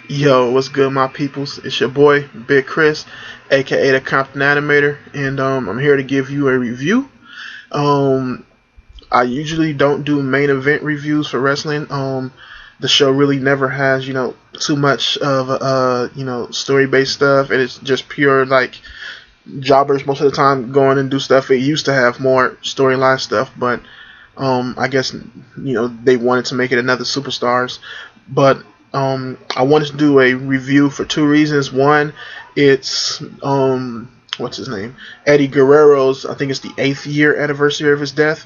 Yo, what's good, my peoples? It's your boy, Big Chris, aka the Compton Animator, and I'm here to give you a review. Um, I usually don't do main event reviews for wrestling. The show really never has, too much of story based stuff, and it's just pure like jobbers most of the time going and do stuff. It used to have more storyline stuff, but I guess they wanted to make it another superstars, but I wanted to do a review for two reasons. One, it's what's his name, Eddie Guerrero's. I think it's the 8th year anniversary of his death,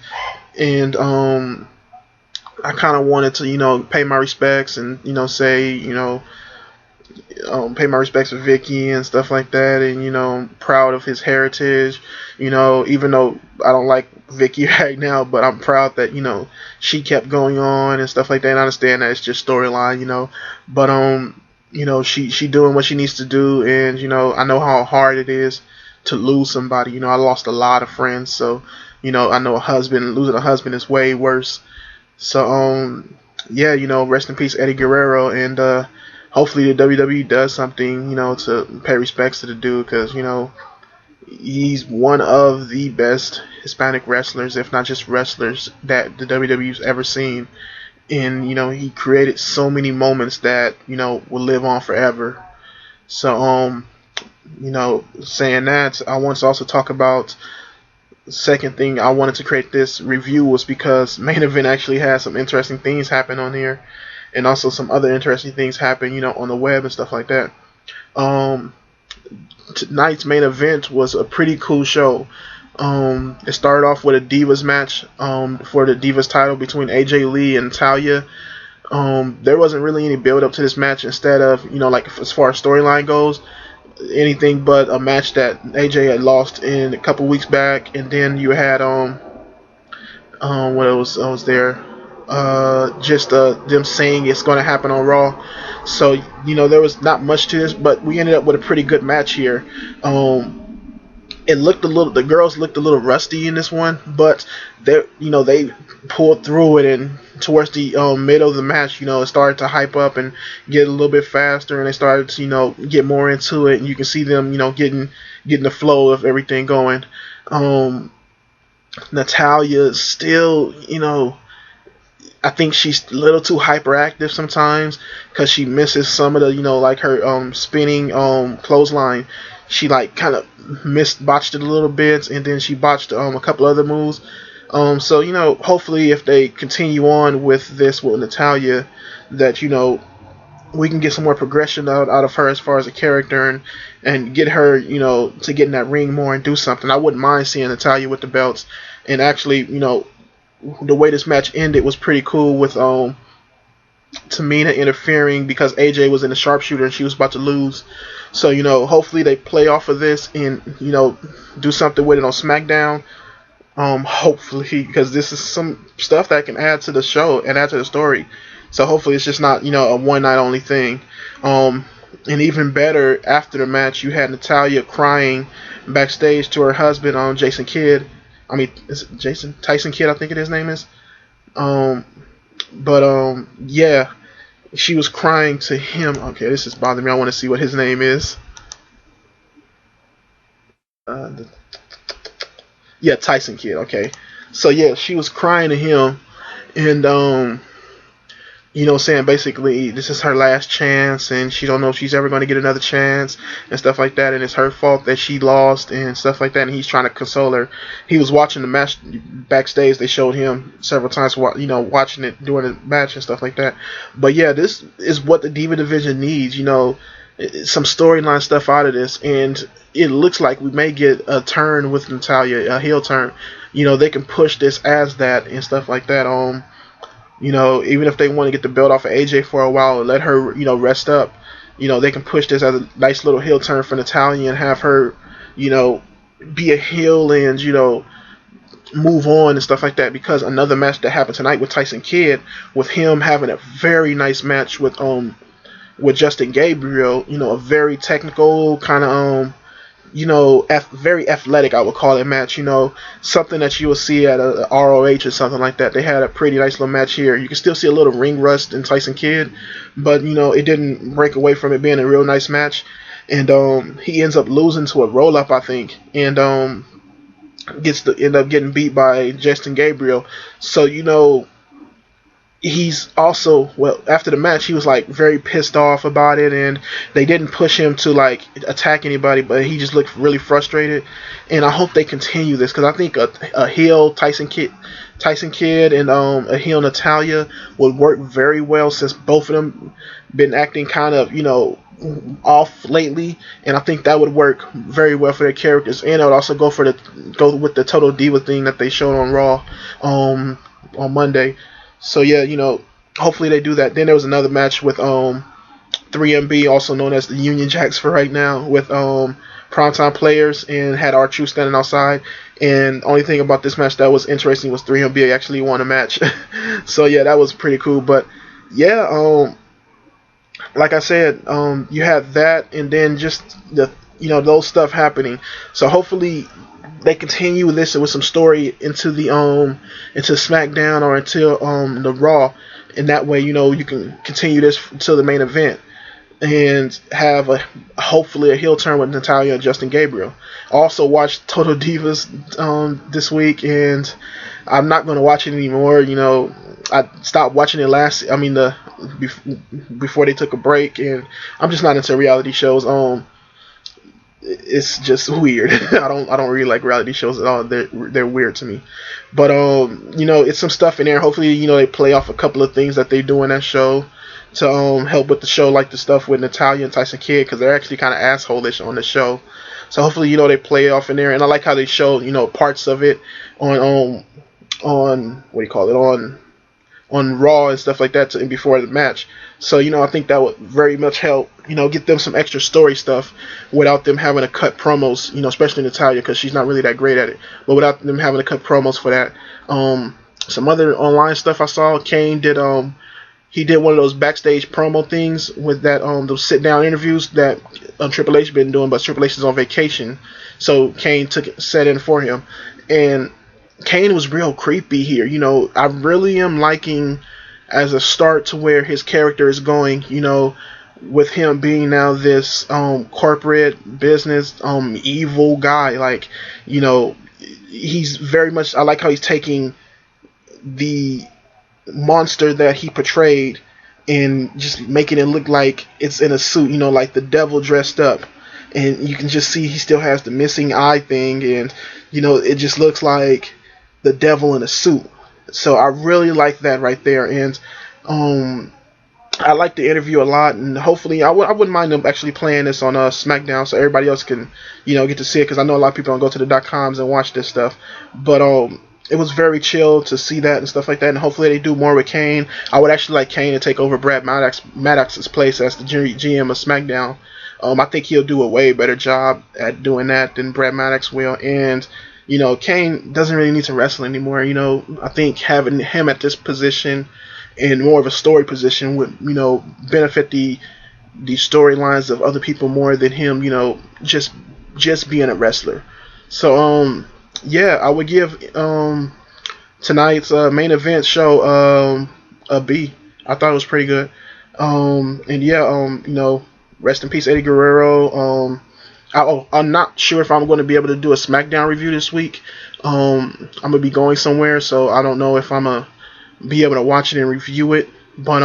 and I kind of wanted to pay my respects and say pay my respects to Vicky and stuff like that, and proud of his heritage. Even though I don't like Vicky right now, but I'm proud that she kept going on and stuff like that. And I understand that it's just storyline, but she doing what she needs to do, and I know how hard it is to lose somebody. I lost a lot of friends, so I know losing a husband is way worse. So yeah, rest in peace, Eddie Guerrero, and hopefully the WWE does something, to pay respects to the dude, because he's one of the best Hispanic wrestlers, if not just wrestlers, that the WWE's ever seen. And he created so many moments that will live on forever. So saying that, I want to also talk about the second thing I wanted to create this review was because Main Event actually had some interesting things happen on here, and also some other interesting things happen, on the web and stuff like that. Tonight's Main Event was a pretty cool show. It started off with a Divas match for the Divas title between AJ Lee and Talia. There wasn't really any build up to this match. Instead of like as far as storyline goes, anything but a match that AJ had lost in a couple weeks back, and then you had what else was there? Just them saying it's going to happen on Raw. So there was not much to this, but we ended up with a pretty good match here. The girls looked a little rusty in this one, but they pulled through it, and towards the middle of the match, it started to hype up and get a little bit faster, and they started to get more into it, and you can see them getting the flow of everything going. Natalia still I think she's a little too hyperactive sometimes, because she misses some of the like her spinning clothesline. She like kind of botched it a little bit, and then she botched a couple other moves. So hopefully if they continue on with this with Natalia, that we can get some more progression out of her as far as a character, and get her to get in that ring more and do something. I wouldn't mind seeing Natalia with the belts, and actually the way this match ended was pretty cool, with Tamina interfering because AJ was in the sharpshooter and she was about to lose. So hopefully they play off of this and do something with it on SmackDown. Hopefully, because this is some stuff that can add to the show and add to the story. So hopefully it's just not a one night only thing. And even better, after the match, you had Natalia crying backstage to her husband, Jason Kidd. I mean, is it Jason Tyson Kidd? I think his name is. Yeah, she was crying to him. Okay, this is bothering me. I want to see what his name is. Yeah, Tyson Kidd. Okay, so yeah, she was crying to him, and saying basically this is her last chance, and she don't know if she's ever going to get another chance and stuff like that, and it's her fault that she lost and stuff like that, and he's trying to console her. He was watching the match backstage. They showed him several times, watching it during the match and stuff like that. But yeah, this is what the Diva division needs, some storyline stuff out of this, and it looks like we may get a turn with Natalia, a heel turn. They can push this as that and stuff like that. Even if they want to get the belt off of AJ for a while and let her, rest up, they can push this as a nice little heel turn for Natalia and have her, be a heel and, move on and stuff like that. Because another match that happened tonight with Tyson Kidd, with him having a very nice match with Justin Gabriel, a very technical kind of very athletic, I would call it, match. Something that you will see at a ROH or something like that. They had a pretty nice little match here. You can still see a little ring rust in Tyson Kidd, but it didn't break away from it being a real nice match. And he ends up losing to a roll up, I think, and gets to end up getting beat by Justin Gabriel. So he's also, well, after the match he was like very pissed off about it, and they didn't push him to like attack anybody, but he just looked really frustrated. And I hope they continue this, because I think a heel Tyson Kidd and a heel Natalya would work very well, since both of them been acting kind of off lately, and I think that would work very well for their characters. And I would also go with the Total Diva thing that they showed on Raw on Monday. So yeah, hopefully they do that. Then there was another match with 3MB, also known as the Union Jacks for right now, with Primetime Players, and had R-Truth standing outside. And only thing about this match that was interesting was 3MB actually won a match. So yeah, that was pretty cool. But yeah, like I said, you have that, and then just the those stuff happening. So hopefully they continue this with some story into SmackDown or until the Raw, and that way you can continue this until the main event and have hopefully a heel turn with Natalya and Justin Gabriel. I also watched Total Divas this week, and I'm not going to watch it anymore. I stopped watching it before they took a break, and I'm just not into reality shows. It's just weird. I don't really like reality shows at all. They're weird to me. But it's some stuff in there. Hopefully, they play off a couple of things that they do in that show to help with the show, like the stuff with Natalya and Tyson Kidd, because they're actually kind of asshole-ish on the show. So hopefully, they play off in there. And I like how they show parts of it on what do you call it, on Raw and stuff like that before the match. So I think that would very much help get them some extra story stuff without them having to cut promos, especially Natalya, because she's not really that great at it, but without them having to cut promos for that. Some other online stuff I saw, Kane did he did one of those backstage promo things with that those sit down interviews that Triple H been doing, but Triple H is on vacation, so Kane set in for him, and Kane was real creepy here. I really am liking as a start to where his character is going, with him being now this corporate business evil guy. Like, he's very much, I like how he's taking the monster that he portrayed and just making it look like it's in a suit, like the devil dressed up. And you can just see he still has the missing eye thing, and it just looks like the devil in a suit. So I really like that right there, and I like the interview a lot, and hopefully I wouldn't mind them actually playing this on SmackDown so everybody else can get to see it, because I know a lot of people don't go to the .coms and watch this stuff. But it was very chill to see that and stuff like that, and hopefully they do more with Kane. I would actually like Kane to take over Brad Maddox's place as the GM of SmackDown. I think he'll do a way better job at doing that than Brad Maddox will, and Kane doesn't really need to wrestle anymore. I think having him at this position and more of a story position would, benefit the storylines of other people more than him, just being a wrestler. So, yeah, I would give tonight's main event show a B. I thought it was pretty good. And yeah, rest in peace, Eddie Guerrero. I'm not sure if I'm going to be able to do a SmackDown review this week. I'm going to be going somewhere, so I don't know if I'm going to be able to watch it and review it. But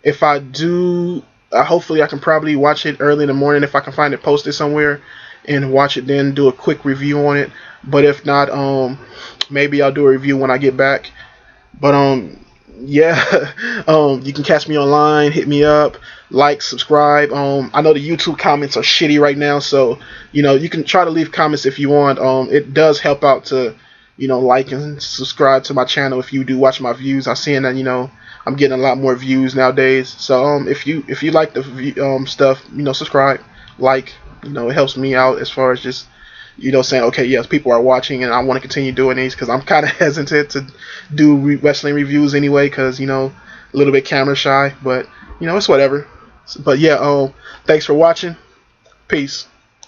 if I do, hopefully I can probably watch it early in the morning if I can find it posted somewhere and watch it, then do a quick review on it. But if not, maybe I'll do a review when I get back. But yeah, you can catch me online, hit me up, like, subscribe. I know the YouTube comments are shitty right now, so you can try to leave comments if you want. It does help out to like and subscribe to my channel if you do watch my views. I'm seeing that I'm getting a lot more views nowadays. So if you like the stuff, subscribe, like, it helps me out as far as just saying, okay, yes, people are watching and I want to continue doing these, because I'm kind of hesitant to do wrestling reviews anyway, because a little bit camera shy, but it's whatever. But yeah, thanks for watching. Peace.